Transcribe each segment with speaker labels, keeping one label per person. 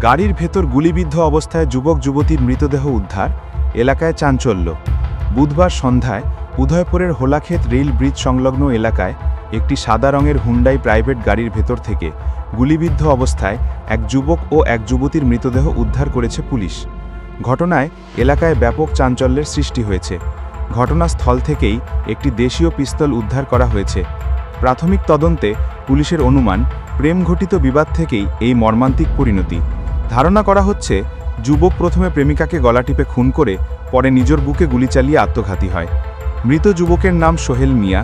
Speaker 1: গাড়ির ভেতর গুলিবিদ্ধ অবস্থায় যুবক যুবতীর মৃতদেহ উদ্ধার, এলাকায় চাঞ্চল্য। বুধবার সন্ধ্যায় উদয়পুরের হোলাক্ষেত রেল ব্রিজ সংলগ্ন এলাকায় একটি সাদা রঙের হুন্ডাই প্রাইভেট গাড়ির ভেতর থেকে গুলিবিদ্ধ অবস্থায় এক যুবক ও এক যুবতীর মৃতদেহ উদ্ধার করেছে পুলিশ। ঘটনায় এলাকায় ব্যাপক চাঞ্চল্যের সৃষ্টি হয়েছে। ঘটনাস্থল থেকেই একটি দেশীয় পিস্তল উদ্ধার করা হয়েছে। প্রাথমিক তদন্তে পুলিশের অনুমান, প্রেমঘটিত বিবাদ থেকেই এই মর্মান্তিক পরিণতি। ধারণা করা হচ্ছে, যুবক প্রথমে প্রেমিকাকে গলা টিপে খুন করে পরে নিজের বুকে গুলি চালিয়ে আত্মঘাতী হয়। মৃত যুবকের নাম সোহেল মিয়া,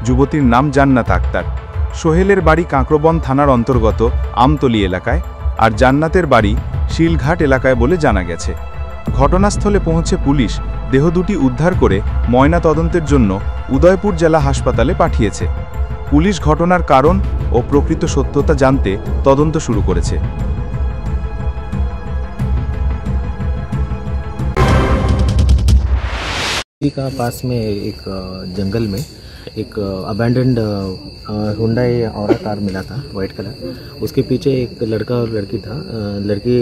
Speaker 1: যুবতীর নাম জান্নাত আক্তার। সোহেলের বাড়ি কাঁকড়বন থানার অন্তর্গত আমতলী এলাকায়, আর জান্নাতের বাড়ি শিলঘাট এলাকায় বলে জানা গেছে। ঘটনাস্থলে পৌঁছে পুলিশ দেহ দুটি উদ্ধার করে ময়না তদন্তের জন্য উদয়পুর জেলা হাসপাতালে পাঠিয়েছে। পুলিশ ঘটনার কারণ ও প্রকৃত সত্যতা জানতে তদন্ত শুরু করেছে।
Speaker 2: का पास में एक जंगल में एक अबैंडन्ड हुंडई औरा कार मिला था, वाइट कलर। उसके पीछे एक लड़का और लड़की था। लड़की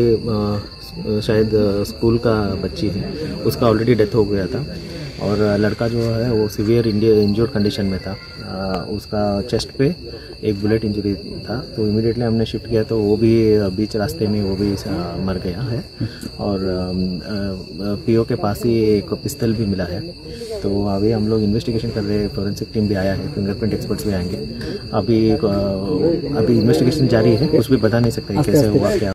Speaker 2: शायद स्कूल का बच्ची थी, उसका ऑलरेडी डेथ हो गया था, और लड़का जो है वो सीवियर इंजर्ड कंडीशन में था। उसका चेस्ट पे एक बुलेट इंजरी था, तो इमीडिएटली हमने शिफ्ट किया, तो वो भी बीच रास्ते में वो भी मर गया है। और पीओ के पास ही एक पिस्तल भी मिला है। तो अभी हम लोग इन्वेस्टिगेशन कर रहे हैं, फोरेंसिक टीम भी आया है, फिंगरप्रिंट एक्सपर्ट्स भी आएंगे। अभी इन्वेस्टिगेशन जारी है, कुछ भी बता नहीं सकते कैसे हुआ क्या।